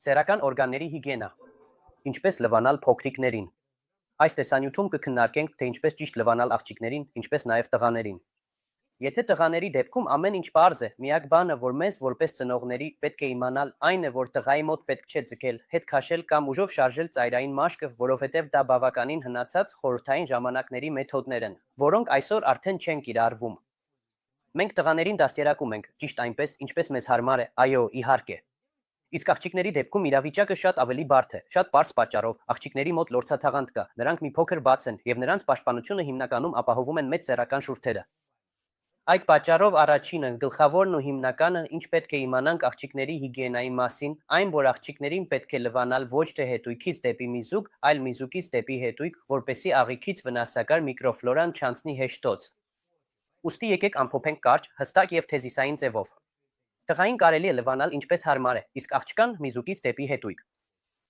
Սեռական օրգանների հիգիենա։ Ինչպես լվանալ փոքրիկներին։ Այս տեսանյութում կքննարկենք, թե ինչպես ճիշտ լվանալ աղջիկներին, ինչպես նաև տղաներին։ Եթե տղաների դեպքում ամեն ինչ պարզ է, միակ բանը, որ մեզ որպես ծնողների պետք է իմանալ, այն է, որ տղայի մոտ պետք չէ ձգել, հետ քաշել կամ ուժով շարժել ծայրային մաշկը, որովհետև դա բավականին հնացած խորհրդային ժամանակների մեթոդներ են, որոնք այսօր արդեն չեն կիրառվում։ Մենք տղաներին դաստիարակում ենք, ճիշտ այնպես, ինչպես մեզ հարմար է, այո, իհարկե։ Իսկ աղջիկների դեպքում իրավիճակը շատ ավելի բարդ է, շատ պարզ պատճառով, աղջիկների մոտ լորձաթաղանթ կա, նրանք մի փոքր բաց են, եւ նրանց պաշտպանությունը հիմնականում ապահովում են մեծ սեռական շուրթերը։ Այդ պատճառով առաջինը, գլխավորն ու հիմնականը, ինչ պետք է իմանանք աղջիկների հիգիենայի մասին, այն, որ աղջիկներին պետք է լվանալ ոչ թե հետույքից դեպի միզուկ, այլ միզուկից դեպի հետույք, որպեսզի աղիքից վնասակար միկրոֆլորան չանցնի հեշտոց։ Ուստի եկեք ամփոփենք կարճ, հստակ եւ թեզիսային ձևով։ Տղային կարելի է լվանալ ինչպես հարմար է, իսկ աղջկան միզուկից դեպի հետույք։